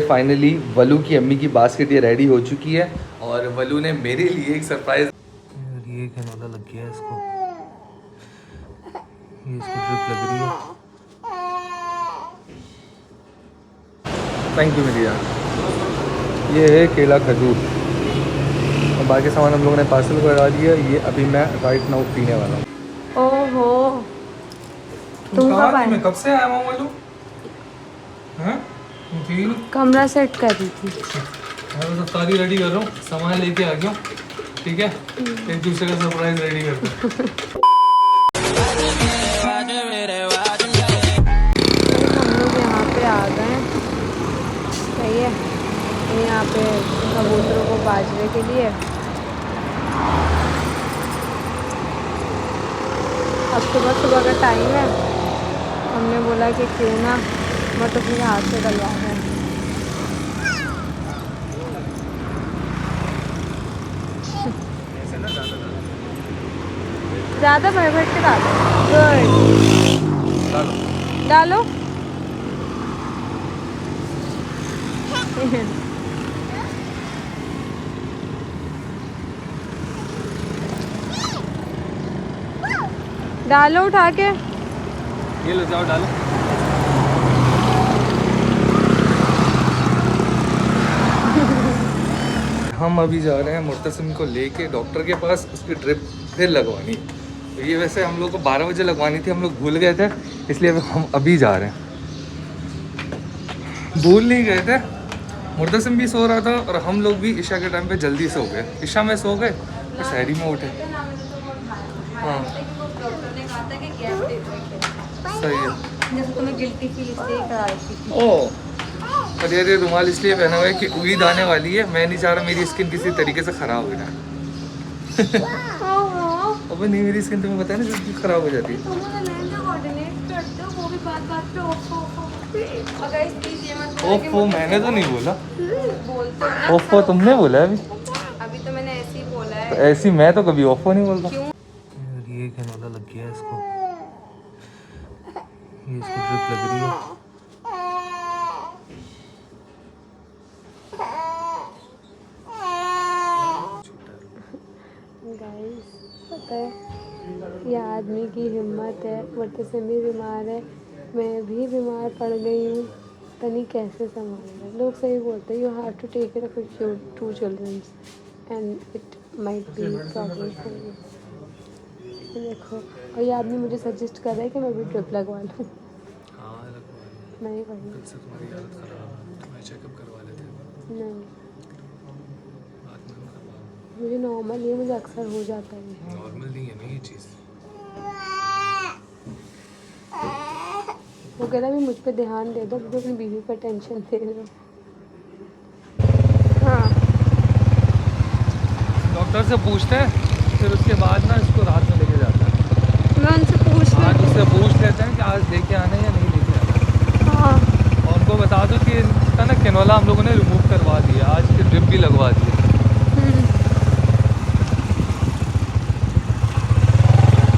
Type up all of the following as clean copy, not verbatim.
Finally वलू की अम्मी की बास्केट ये रेडी हो चुकी है और वलू ने मेरे लिए एक सरप्राइज। ये कैनोला लग गया है इसको, ये इसको ड्रिप लग रही है। थैंक यू मेरी यार। ये है केला खजूर और बाकी सामान हम लोगों ने पार्सल करा दिया। ये अभी मैं राइट नाउ पीने वाला हूँ। ओहो तुम कब आए? मैं कब से आया हूँ वलू? हैं? कमरा सेट कर रही थी। मैं तो सारी रेडी कर रहा हूँ, सामान लेके आ गया हूँ। ठीक है, एक दूसरे का सरप्राइज रेडी करते हैं। हम लोग यहाँ पे आ गए हैं, सही है। यहाँ पे कबूतरों को बाजरे के लिए अब सुबह सुबह का टाइम है। हमने बोला कि क्यों ना मटर अपने हाथ से डलवा दें। ज़्यादा भर भर के डालो। गुड, डालो। डालो उठा के। ये लो, जाओ डालो। हम अभी जा रहे हैं मुर्तसिम को लेके डॉक्टर के पास, उसकी ड्रिप फिर लगवानी। तो ये वैसे हम लोग को 12 बजे लगवानी थी, हम लोग भूल गए थे, इसलिए हम अभी जा रहे हैं। भूल नहीं गए थे, मुर्तसिम भी सो रहा था और हम लोग भी ईशा के टाइम पे जल्दी सो गए। ईशा में सो गए और शहरी में उठे। हाँ सही है। ओह, और ये रुमाल इसलिए पहना हुआ है कि ईद आने वाली है, मैं नहीं चाह रहा मेरी स्किन किसी तरीके से ख़राब हो जाए। अबे नहीं, मेरी स्किन तुम्हें पता है ना जल्दी ख़राब हो जाती है। ओफो मैंने तो नहीं बोला, ओफो तुमने बोला अभी। तो मैंने ऐसे ही बोला है। तो ऐसी मैं तो कभी ओफो नहीं बोलता। ये कैनोला लग गया है इसको, ये इसको ड्रिप लग रही है। गाइस पता है ये आदमी की हिम्मत है। मुर्तसिम भी बीमार है, मैं भी बीमार पड़ गई हूँ, पता नहीं कैसे संभाल रहे। लोग सही बोलते हैं, you have to take care of your 2 children and it might be problem for you. देखो, और ये आदमी मुझे सजेस्ट कर रहा है कि मैं भी ड्रिप लगवा लूँ। नहीं भाई, नहीं मुझे नॉर्मल ही है, मुझे अक्सर हो जाता है। नॉर्मल नहीं है ना ये चीज़। वो कह रहा है मुझ पे ध्यान दे दो, मुझे अपनी बीवी पर टेंशन दे रहे हो। हाँ डॉक्टर से पूछते हैं, फिर उसके बाद ना इसको रात में लेके जाता है। मैं उनसे आज उससे पूछ लेते हैं कि आज लेके आना है या नहीं लेके आना। हाँ, और उनको बता दो कि इसका ना कैनोला हम लोगों ने रिमूव करवा दिया, आज की ड्रिप भी लगवा दी।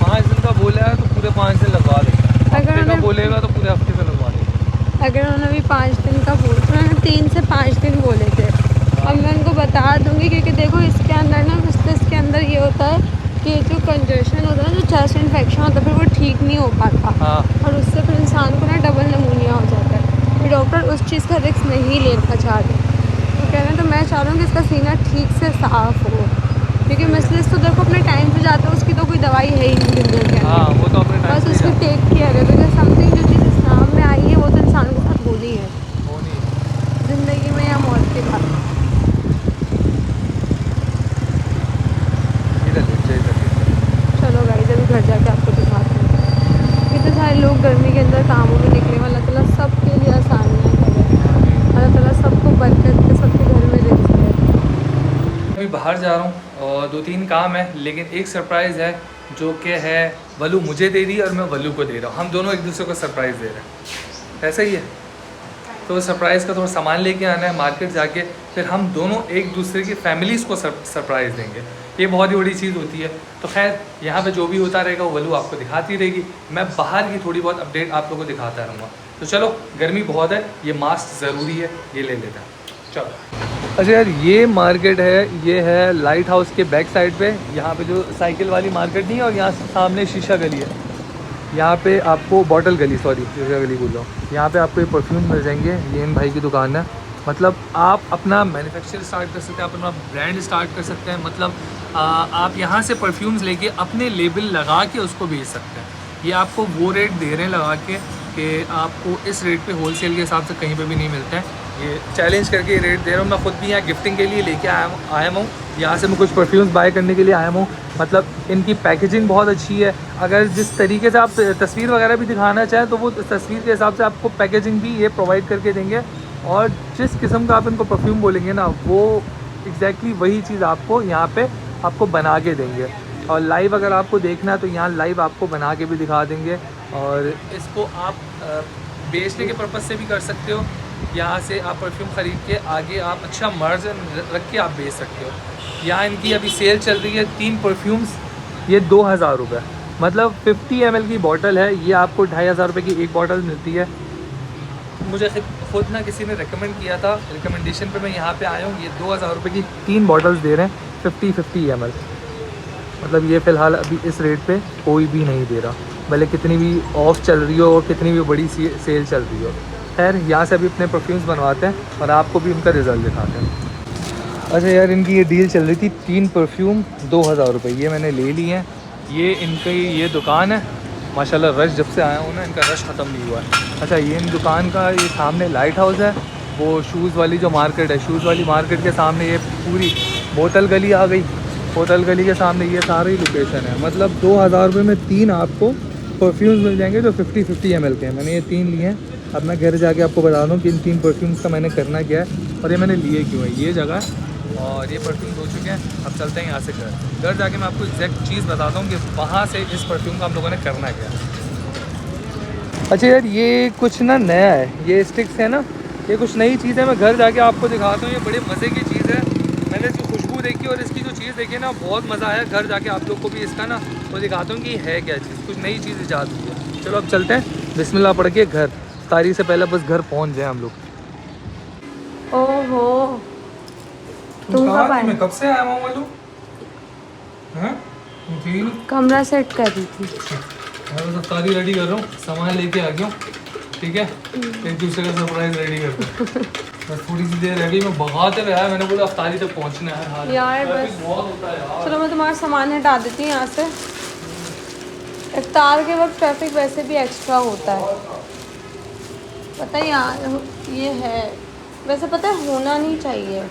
5 दिन का बोला है तो पूरे 5 दिन लगवा देगा। हफ्ते का बोलेगा तो पूरे हफ्ते से लगवा देगा। अगर उन्होंने भी 5 दिन का बोल, उन्होंने 3 से 5 दिन बोले थे। अब मैं उनको बता दूंगी क्योंकि देखो इसके अंदर ना मस्तिष्क के अंदर ये होता है कि जो कंजेशन होता है, जो चेस्ट इन्फेक्शन होता है, फिर वो ठीक नहीं हो पाता। हाँ। और उससे फिर इंसान को ना डबल नमूनिया हो जाता है। फिर डॉक्टर उस चीज़ का रिस्क नहीं लेना चाह रहे। तो कह रहे हैं, तो मैं चाह रहा हूँ कि इसका सीना ठीक से साफ़ हो, क्योंकि मस्तिष्क तो देखो अपने टाइम से जाता है, उसकी तो कोई दवाई है ही नहीं जिंदगी के। हाँ, वो तो अपने टाइम बस से उसकी जाता है। टेक केयर है, बिकॉज समथिंग जो चीज़ इस्लाम में आई है वो तो इंसान के साथ होनी है, होनी है। ज़िंदगी में या मौत के बाद। चलो गाइस अभी घर जाके आपको दिखाते हैं। कितने सारे लोग गर्मी के अंदर कामों में निकले, अल्लाह ताला सबके लिए आसानियाँ करे, अल्लाह ताला सबको बरकत दे, सबके घर में रिज़्क़ दे। अभी बाहर जा रहा हूँ और 2-3 काम है, लेकिन एक सरप्राइज़ है जो कि है वलू मुझे दे रही है और मैं वलू को दे रहा हूँ। हम दोनों एक दूसरे को सरप्राइज़ दे रहे हैं, ऐसा ही है। तो सरप्राइज़ का थोड़ा सामान लेके आना है मार्केट जाके, फिर हम दोनों एक दूसरे की फैमिलीज़ को सरप्राइज़ देंगे। ये बहुत ही बड़ी चीज़ होती है। तो खैर यहाँ पे जो भी होता रहेगा वो वलू आपको दिखाती रहेगी, मैं बाहर की थोड़ी बहुत अपडेट आप लोगों को दिखाता रहूँगा। तो चलो गर्मी बहुत है, ये मास्क ज़रूरी है, ये ले लेते हैं। चलो अच्छा यार, ये मार्केट है, ये है लाइट हाउस के बैक साइड पे, यहाँ पे जो साइकिल वाली मार्केट नहीं है, और यहाँ सामने शीशा गली है, यहाँ पे आपको बॉटल गली, सॉरी शीशा गली बोल रहा हूँ। यहाँ पे आपको ये परफ्यूम मिल जाएंगे, ये इन भाई की दुकान है। मतलब आप अपना मैन्युफैक्चर स्टार्ट कर सकते हैं, आप अपना ब्रांड स्टार्ट कर सकते हैं। मतलब आप यहाँ से परफ्यूम्स लेके अपने लेबल लगा के उसको बेच सकते हैं। ये आपको वो रेट दे रहे हैं लगा के कि आपको इस रेट पे होलसेल के हिसाब से कहीं पे भी नहीं मिलता है। ये चैलेंज करके ये रेट दे रहा हूँ। मैं ख़ुद भी यहाँ गिफ्टिंग के लिए लेके आया हूँ। यहाँ से मैं कुछ परफ्यूम्स बाय करने के लिए आया हूँ। मतलब इनकी पैकेजिंग बहुत अच्छी है। अगर जिस तरीके से आप तस्वीर वगैरह भी दिखाना चाहें तो वो तस्वीर के हिसाब से आपको पैकेजिंग भी ये प्रोवाइड करके देंगे। और जिस किस्म का आप इनको परफ्यूम बोलेंगे ना, वो एग्जैक्टली वही चीज़ आपको यहाँ पे आपको बना के देंगे। और लाइव अगर आपको देखना है तो यहाँ लाइव आपको बना के भी दिखा देंगे। और इसको आप बेचने के पर्पज़ से भी कर सकते हो। यहाँ से आप परफ्यूम ख़रीद के आगे आप अच्छा मार्जिन रख के आप बेच सकते हो। यहाँ इनकी अभी सेल चल रही है, 3 परफ्यूम्स ये 2000 रुपये, मतलब 50 ml की बॉटल है। ये आपको 2500 रुपये की एक बॉटल मिलती है। मुझे खुद ना किसी ने रिकमेंड किया था, रिकमेंडेशन पे मैं यहाँ पे आया हूँ। ये 2000 रुपये की 3 बॉटल्स दे रहे हैं 50 ml। मतलब ये फ़िलहाल अभी इस रेट पे कोई भी नहीं दे रहा, भले कितनी भी ऑफ चल रही हो और कितनी भी बड़ी सेल चल रही हो। खैर यहाँ से अभी अपने परफ्यूम्स बनवाते हैं और आपको भी उनका रिज़ल्ट दिखाते हैं। अच्छा यार, इनकी ये डील चल रही थी, 3 परफ्यूम 2000 रुपये, ये मैंने ले ली हैं। ये इनकी ये दुकान है। माशाल्लाह रश जब से आया हूँ ना, इनका रश ख़त्म नहीं हुआ है। अच्छा, ये इन दुकान का ये सामने लाइट हाउस है, वो शूज़ वाली जो मार्केट है, शूज़ वाली मार्केट के सामने ये पूरी बोतल गली आ गई। बोतल गली के सामने ये सारी लोकेशन है। मतलब 2000 रुपये में 3 आपको परफ्यूम्स मिल जाएंगे जो 50 ml के हैं। मैंने ये 3 लिए हैं। अब मैं घर जाके आपको बता दूँ कि इन 3 परफ्यूम्स का मैंने करना क्या है और ये मैंने लिए क्यों है। ये जगह और ये परफ्यूम हो चुके हैं। अब चलते हैं यहाँ से घर जाके मैं आपको एग्जैक्ट चीज़ बताता हूँ कि वहाँ से इस परफ्यूम का हम लोगों ने करना क्या है। अच्छा यार, ये कुछ ना नया है, ये स्टिक्स है ना, ये कुछ नई चीज़ है। मैं घर जाके आपको दिखाता हूँ। ये बड़े मज़े की चीज़ है। मैंने जो खुशबू देखी और इसकी जो चीज़ देखी ना, बहुत मज़ा आया। घर जाके आप लोग को भी इसका ना वो दिखाता हूँ कि है क्या चीज़, कुछ नई चीज़ ईजाद हुई है। चलो अब चलते हैं, बिस्मिल्लाह पढ़ के घर। तारीख से पहले बस घर पहुँच जाए हम लोग। ओहो, तुम कब आए? मैं कब से आया हूँ वालू? कमरा सेट कर रही थी। मैं बस अफ्तारी रेडी कर रहा हूँ, सामान लेके आ गया हूँ। ठीक है, एक दूसरे का सरप्राइज रेडी करते हैं। बस थोड़ी सी देर रेडी में भगाते रहा, मैंने बोला अफ्तारी तक पहुँचना है यार। बस बहुत होता है यार। चलो मैं तुम्हारा सामान हटा देती हूँ यहाँ से। इफ्तार के वक्त ट्रैफिक वैसे भी एक्स्ट्रा होता है, पता है यार। ये है वैसे, पता है होना नहीं चाहिए।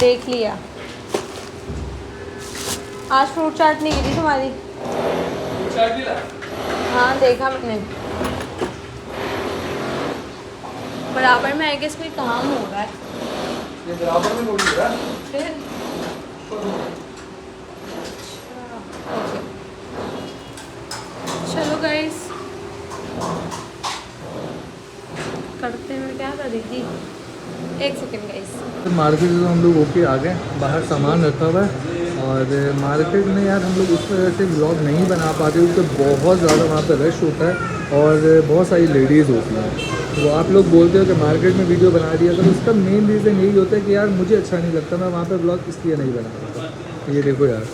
देख लिया, आज फ्रूट चाट नहीं गिरी तुम्हारी? हाँ देखा मैंने। बराबर में आएगा, इसमें काम हो रहा है। ये बराबर में हो रहा है फिर चलो गाइस, करते हैं। क्या कर रही थी? एक सेकेंड गाइस। मार्केट में हम लोग होके आ गए, बाहर सामान रखा हुआ है। और मार्केट में यार हम लोग उस वजह से व्लॉग नहीं बना पाते क्योंकि बहुत ज़्यादा वहाँ पे रश होता है और बहुत सारी लेडीज़ होती हैं। तो आप लोग बोलते हो कि मार्केट में वीडियो बना दिया, तो उसका मेन रीज़न यही होता है कि यार मुझे अच्छा नहीं लगता, मैं वहाँ पे व्लॉग इसलिए नहीं बना पाता। ये देखो यार,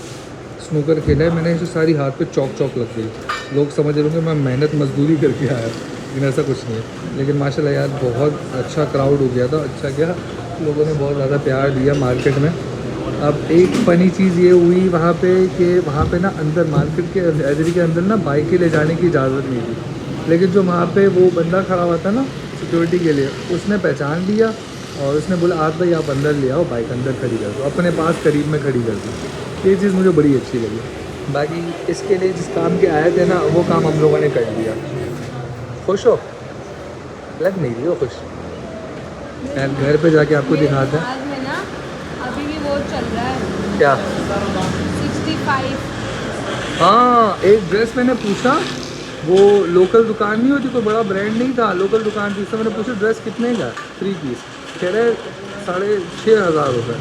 स्नूकर खेला है मैंने, इसे सारी हाथ पे चौक लग गई। लोग समझ रहे होंगे मैं मेहनत मजदूरी करके आया, लेकिन ऐसा कुछ नहीं है। लेकिन माशाल्लाह यार बहुत अच्छा क्राउड हो गया था। अच्छा क्या, लोगों ने बहुत ज़्यादा प्यार दिया मार्केट में। अब एक फ़नी चीज़ ये हुई वहाँ पे कि वहाँ पे ना अंदर मार्केट के एरिया के अंदर ना बाइकें ले जाने की इजाज़त नहीं थी। लेकिन जो वहाँ पे वो बंदा खड़ा हुआ था ना सिक्योरिटी के लिए, उसने पहचान लिया और उसने बोला आज भाई आप अंदर ले आओ, बाइक अंदर खड़ी कर दो, अपने पास करीब में खड़ी कर दी। ये चीज़ मुझे बड़ी अच्छी लगी। बाकी इसके लिए जिस काम के आए थे ना, वो काम हम लोगों ने कर दिया। खुश हो? लग नहीं रही हो खुश? यार घर पे जाके आपको दिखाते हैं। आज में ना अभी भी वो चल रहा है क्या? 65। हाँ, एक ड्रेस मैंने पूछा, वो लोकल दुकान नहीं होती, कोई बड़ा ब्रांड नहीं था, लोकल दुकान थी। उससे मैंने पूछा ड्रेस कितने का? 3 पीस। कह रहे 6500 रुपये।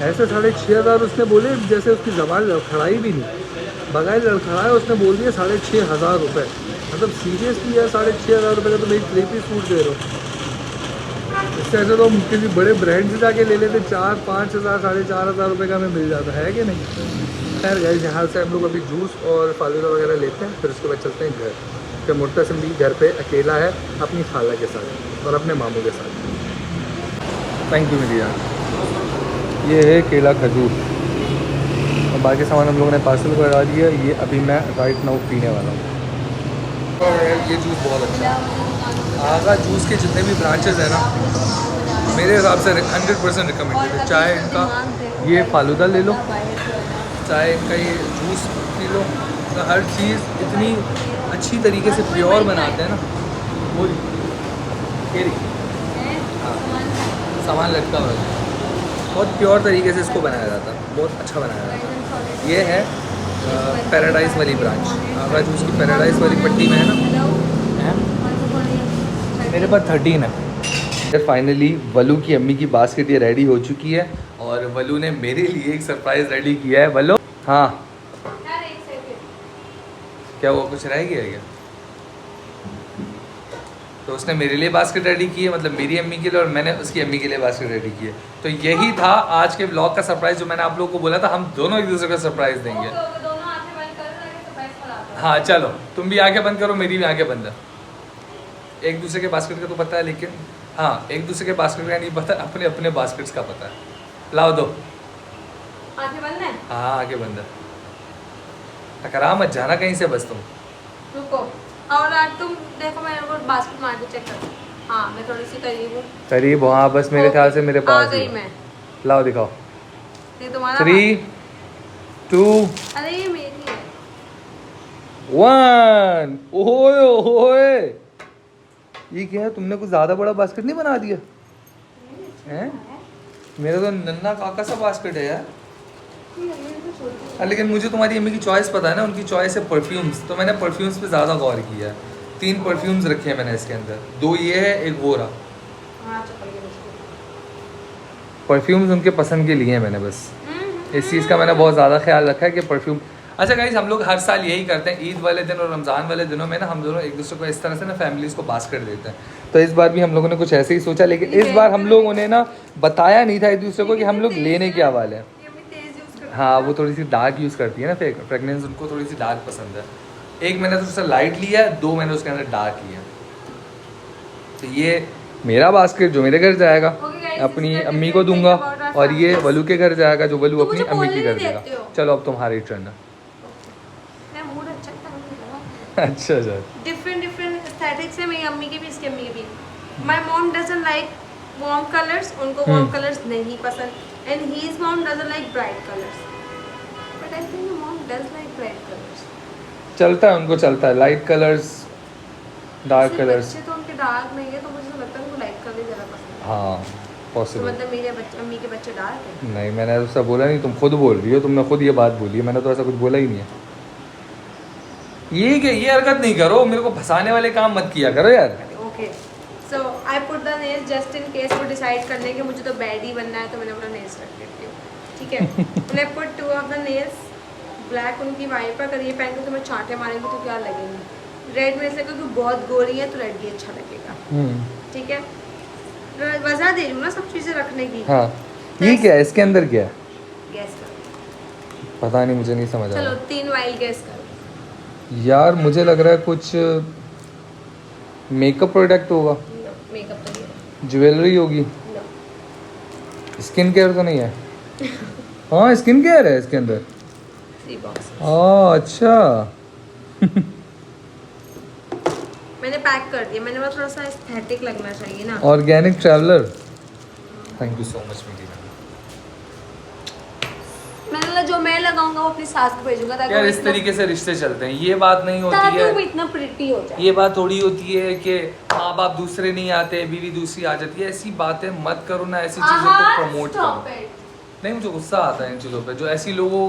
ऐसे 6500 उसने बोले जैसे उसकी ज़बान खड़ाई भी नहीं। बगैर लड़खड़ाए उसने बोल दिया 6,500 रुपये। मतलब सीरियसली यार 6,500 रुपये का तुम एक 3 पीस सूट दे रहे हो। इससे ऐसे तो हम किसी बड़े ब्रांड से जाके ले लेते 4-5 हज़ार 4,500 रुपये का हमें मिल जाता है कि नहीं। खैर गाइस यहाँ से हम लोग अभी जूस और फालूदा वगैरह लेते हैं, फिर उसके बाद चलते हैं घर। फिर मुर्तसिम भी घर पे अकेला है अपनी खाला के साथ और अपने मामू के साथ। थैंक यू मेरी यार। ये है केला खजूर और बाकी सामान हम लोगों ने पार्सल करा दिया। ये अभी मैं राइट नाउ पीने वाला हूँ। और ये जूस बहुत अच्छा है। आगा जूस के जितने भी ब्रांचेस हैं ना, मेरे हिसाब से 100% रिकमेंडेड है। चाहे इनका ये फालूदा ले लो, चाहे इनका ये जूस पी लो, तो हर चीज़ इतनी अच्छी तरीके से प्योर बनाते हैं ना। वो हाँ, सामान लटका हुआ है, बहुत प्योर तरीके से इसको बनाया जाता है, बहुत अच्छा बनाया जाता है। ये है पैराडाइज़ वाली ब्रांच, आगरा जूस की पैराडाइज़ वाली पट्टी में है ना। मेरे पास 13 है। फाइनली वलू की अम्मी की बास्केट ये रेडी हो चुकी है और वलू ने मेरे लिए एक सरप्राइज़ रेडी किया है। वलू हाँ क्या वो कुछ रह गया क्या? तो उसने मेरे लिए बास्केट रेडी की है, मतलब मेरी अम्मी के लिए, और मैंने उसकी अम्मी के लिए बास्केट रेडी की है। तो यही था आज के ब्लॉग का सरप्राइज़ जो मैंने आप लोगों को बोला था, हम दोनों एक दूसरे को सरप्राइज़ देंगे। हाँ चलो तुम भी आंखें बंद करो, मेरी भी आंखें बंद है। एक दूसरे के बास्केट का तो पता है, लेकिन हाँ एक दूसरे के बास्केट का नहीं पता, अपने अपने बास्केट्स का पता है। लाओ दो आंखें बंद है। हाँ आंखें बंद है, टकरा मत जाना कहीं से बस तुम। रुको और आज तुम देखो, मैं बास्केट मार के चेक कर। हाँ मैं थोड़ी सी करीब हूँ। करीब हो हाँ, बस मेरे ख्याल से मेरे पास आ गई मैं। लाओ दिखाओ। ये तुम्हारा 3, 2, अरे ये मेरी है। 1। ओए ओए ये क्या है, तुमने कुछ ज़्यादा बड़ा बास्केट नहीं बना दिया हैं? मेरा तो नन्ना काका सा बास्केट है यार। लेकिन मुझे तुम्हारी अम्मी की चॉइस पता है ना, उनकी चॉइस है परफ्यूम्स, तो मैंने परफ्यूम्स पे ज़्यादा गौर किया है। 3 परफ्यूम्स रखे हैं मैंने इसके अंदर, 2 ये है एक वो रहा। परफ्यूम्स उनके पसंद के लिए हैं मैंने, बस इस चीज़ का मैंने बहुत ज़्यादा ख्याल रखा है कि परफ्यूम। अच्छा गाइस हम लोग हर साल यही करते हैं, ईद वाले दिन और रमज़ान वाले दिनों में ना हम दोनों एक दूसरे को इस तरह से ना फैमिलीज़ को बास्केट देते हैं। तो इस बार भी हम लोगों ने कुछ ऐसे ही सोचा, लेकिन इस बार हम लोगों ने ना बताया नहीं था एक दूसरे को कि हम लोग लेने क्या वाले हैं। हाँ वो थोड़ी सी डार्क यूज़ करती है ना, फिर प्रेगनेंस उनको थोड़ी सी डार्क पसंद है। एक मैंने तो उससे लाइट लिया है, 2 मैंने उसके अंदर डार्क लिया। तो ये मेरा बास्केट जो मेरे घर जाएगा अपनी अम्मी को दूंगा, और ये वलू के घर जाएगा जो वलू अपनी अम्मी के घर देगा। चलो अब तुम्हारी टर्न है। अच्छा अच्छा डिफरेंट एस्थेटिक्स है मेरी अम्मी के भी, इसकी अम्मी के भी। My mom doesn't like warm colours, उनको वार्म कलर्स नहीं पसंद, and his mom doesn't like bright colors, but I think your mom does like bright colors. चलता है उनको, चलता है लाइट कलर्स डार्क कलर्स। बच्चे तो उनके डार्क नहीं है, तो मुझे तो लगता है उनको लाइट कलर ज़्यादा पसंद है। हाँ पॉसिबल। तो मतलब मेरे बच्चे अम्मी के बच्चे डार्क हैं। नहीं मैंने ऐसा बोला नहीं, तुम खुद बोल रही हो, तुमने खुद ये बात बोली है, मैंने तो ऐसा कुछ बोला ही नहीं है। ये हरकत नहीं करो, मेरे को फंसाने वाले काम मत किया करो यार। Okay so I put the nails just in case वो डिसाइड कर लें कि मुझे तो बैड ही बनना है, तो मैंने अपना नेल्स रख देती हूँ, ठीक है। मैंने put 2 of the nails black उनकी वाइप पर, अगर ये पहन के तुम्हें चांटे मारेंगे तो क्या लगेंगे। रेड में से क्योंकि बहुत गोरी है तो रेड भी अच्छा लगेगा, ठीक है। वजह दे रही हूँ ना सब चीज़ें रखने की। हाँ ये क्या है इसके अंदर, क्या है गैस कर, पता नहीं, मुझे नहीं समझ आया। चलो 3 वाइल्ड गैस करो यार मुझे लग रहा है कुछ मेकअप प्रोडक्ट होगा, मेकअप तो नहीं है, ज्वेलरी होगी, स्किन केयर तो नहीं है। हाँ स्किन केयर है इसके अंदर। अच्छा मैंने पैक कर दिया, मैंने थोड़ा सा एस्थेटिक लगना चाहिए ना। Organic traveller, thank you so much मेरी। मैंने जो मैं लगाऊंगा वो अपनी सास को भेजूंगा, ताकि यार इस तरीके से रिश्ते चलते हैं, ये बात नहीं होती है, वो इतना प्रिटी हो जाए। ये बात थोड़ी होती है कि माँ बाप दूसरे नहीं आते, बीवी दूसरी आ जाती है। ऐसी बातें मत करो ना, ऐसी चीजों को प्रमोट करो। नहीं मुझे गुस्सा आता है इन चीज़ों पे, जो ऐसी लोगों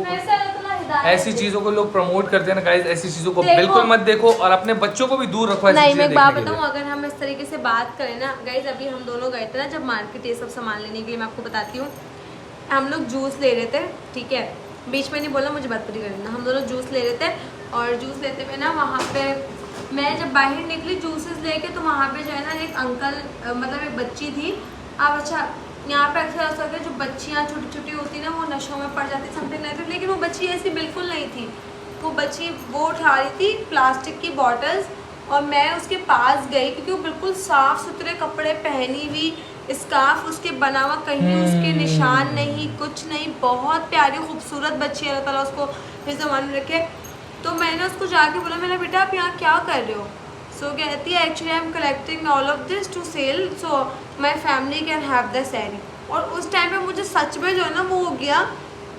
ऐसी चीज़ों को लोग प्रमोट करते हैं ना गाइस, ऐसी चीज़ों को बिल्कुल मत देखो और अपने बच्चों को भी दूर रखो। नहीं मैं एक बात बताऊँ, अगर हम इस तरीके से बात करें ना गाइस, अभी हम दोनों गए थे ना जब मार्केट ये सब सामान लेने के लिए, मैं आपको बताती हूँ, हम लोग जूस ले रहे थे, ठीक है, बीच में नहीं बोला मुझे बदतमीजी करना। हम दोनों जूस ले रहे थे और जूस लेते हुए ना वहाँ पे मैं जब बाहर निकली जूसेस लेके तो वहाँ पे जो है ना एक अंकल मतलब एक बच्ची थी। अब अच्छा यहाँ पे अक्सर ऐसा होता है जो बच्चियाँ छोटी छोटी होती ना वो नशों में पड़ जाती समथिंग लाइक, लेकिन वो बच्ची ऐसी बिल्कुल नहीं थी। वो बच्ची वो उठा रही थी प्लास्टिक की बॉटल्स और मैं उसके पास गई क्योंकि वो बिल्कुल साफ़ सुथरे कपड़े पहनी हुई, स्कार्फ उसके बना हुआ, कहीं उसके निशान नहीं, कुछ नहीं, बहुत प्यारी खूबसूरत बच्ची है, अल्लाह ताला उसको इस ज़माने में रखे। तो मैंने उसको जाके बोला मैंने बेटा आप यहाँ क्या कर रहे हो? सो कहती है actually I am collecting all of this to sell so my family can have the sari. और उस टाइम पे मुझे सच में जो है ना वो हो गया,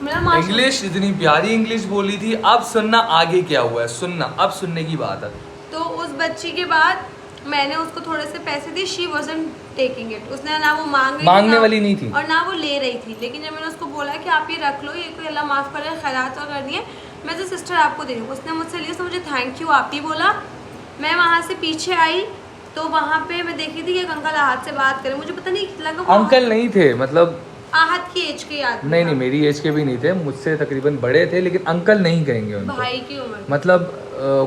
मतलब इंग्लिश इतनी प्यारी इंग्लिश बोली थी। अब सुनना आगे क्या हुआ है, सुनना अब सुनने की बात है। तो उस बच्ची के बाद मैंने उसको थोड़े से पैसे दिए, शी वाजंट टेकिंग इट, उसने ना वो मांगने वाली नहीं थी और ना वो ले रही थी। लेकिन जब मैंने उसको बोला कि आप ये रख लो, ये कोई अल्लाह माफ़ करे खैरात और करनी है, मैं तो सिस्टर आपको दे रही हूँ, उसने मुझसे लिया, तो मुझे थैंक यू आप ही बोला। मैं वहाँ से पीछे आई तो वहाँ पे मैं देखी थी कि एक अंकल आहत से बात करें, मुझे पता नहीं लगा अंकल नहीं थे, मतलब आहत की एज के याद नहीं मेरी एज के भी नहीं थे, मुझसे तकरीबन बड़े थे, लेकिन अंकल नहीं कहेंगे उनको, भाई की उम्र, मतलब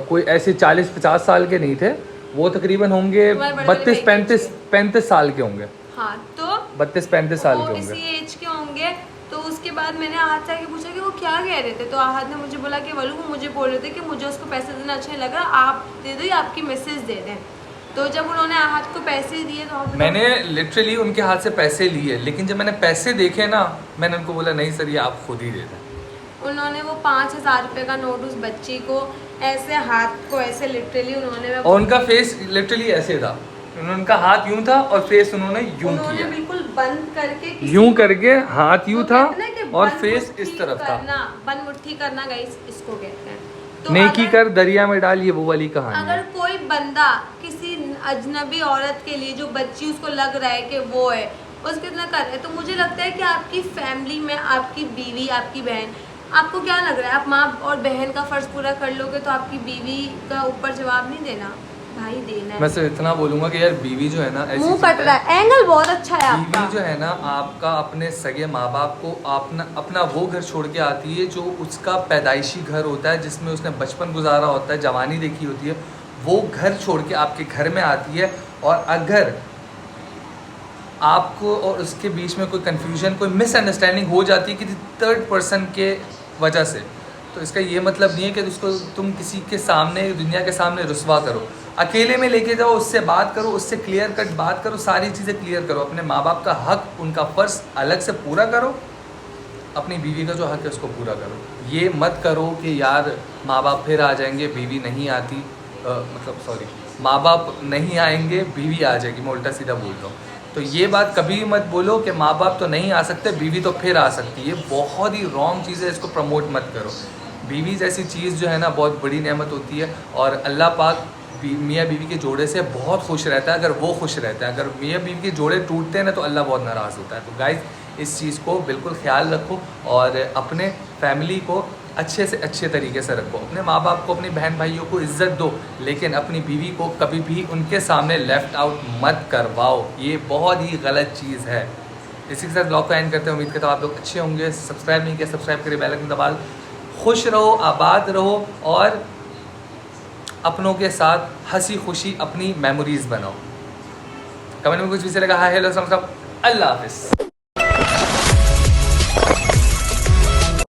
कोई ऐसे 40-50 साल के नहीं थे वो, तकरीबन होंगे 32-35 साल के होंगे। हाँ तो 32-35 साल के होंगे, इसी एज के होंगे। तो उसके बाद मैंने आहत से आके पूछा कि वो क्या कह रहे थे, तो आहत ने मुझे बोला कि वलू वो मुझे बोल रहे थे कि मुझे उसको पैसे देना अच्छा नहीं लग रहा, आप दे दो या आपकी मिसेज दे दें। तो जब उन्होंने आहत को पैसे दिए तो मैंने लिटरली उनके हाथ से पैसे लिए, लेकिन जब मैंने पैसे देखे ना मैंने उनको बोला नहीं सर ये आप खुद ही दे दें। उन्होंने वो 5,000 रुपये का नोट उस बच्ची को ऐसे हाथ को ऐसे लिटरली उन्होंने, और उनका फेस लिटरली ऐसे था, उनका हाथ यूं था और फेस उन्होंने यूं किया, बिल्कुल बंद करके यूं करके हाथ यूं था और फेस इस तरफ था। बंद मुट्ठी करना गाइस इसको कहते हैं। तो नेकी कर दरिया में डाल, ये वो वाली कहानी अगर है। कोई बंदा किसी अजनबी औरत के लिए जो बच्ची उसको लग रहा है कि वो है उसके इतना कर रहा है, तो मुझे लगता है कि आपकी फैमिली में आपकी बीवी आपकी बहन, आपको क्या लग रहा है आप माँ और बहन का फ़र्ज़ पूरा कर लोगे तो आपकी बीवी का ऊपर जवाब नहीं देना, भाई देना है। मैं सिर्फ इतना बोलूंगा कि यार बीवी जो है ना ऐसी मुंह कट रहा है, एंगल बहुत अच्छा है आपका। बीवी जो है ना आपका अपने सगे माँ बाप को अपना वो घर छोड़ के आती है जो उसका पैदाइशी घर होता है, जिसमें उसने बचपन गुजारा होता है, जवानी देखी होती है, वो घर छोड़ के आपके घर में आती है। और अगर आपको और उसके बीच में कोई कन्फ्यूजन, कोई मिसअंडरस्टैंडिंग हो जाती है किसी थर्ड पर्सन के वजह से, तो इसका ये मतलब नहीं है कि उसको तुम किसी के सामने, दुनिया के सामने रुस्वा करो। अकेले में लेके जाओ, उससे बात करो, उससे क्लियर कट बात करो, सारी चीज़ें क्लियर करो, अपने माँ बाप का हक, उनका फ़र्ज़ अलग से पूरा करो, अपनी बीवी का जो हक है उसको पूरा करो। ये मत करो कि यार माँ बाप फिर आ जाएंगे, बीवी नहीं आती, मतलब सॉरी माँ बाप नहीं आएंगे बीवी आ जाएगी, मैं उल्टा सीधा बोल रहा हूँ। तो ये बात कभी भी मत बोलो कि माँ बाप तो नहीं आ सकते, बीवी तो फिर आ सकती है, बहुत ही रॉन्ग चीज़ है, इसको प्रमोट मत करो। बीवी जैसी चीज़ जो है ना बहुत बड़ी नेमत होती है, और अल्लाह पाक मियाँ बीवी के जोड़े से बहुत खुश रहता है। अगर वो खुश रहता है, अगर मियाँ बीवी के जोड़े टूटते हैं ना तो अल्लाह बहुत नाराज़ होता है। तो गाइज़ इस चीज़ को बिल्कुल ख्याल रखो और अपने फैमिली को अच्छे से अच्छे तरीके से रखो, अपने माँ बाप को, अपनी बहन भाइयों को इज़्ज़त दो, लेकिन अपनी बीवी को कभी भी उनके सामने लेफ़्ट आउट मत करवाओ, ये बहुत ही गलत चीज़ है। इसी के साथ ब्लॉग को एंड करते हैं, उम्मीद करता हूँ आप लोग अच्छे होंगे। सब्सक्राइब नहीं किया सब्सक्राइब करिए, बेल आइकन दबा, खुश रहो, आबाद रहो और अपनों के साथ हंसी खुशी अपनी मेमोरीज़ बनाओ। कमेंट में कुछ भी से लगा, हाय हेलो सब, अल्लाह हाफिज़।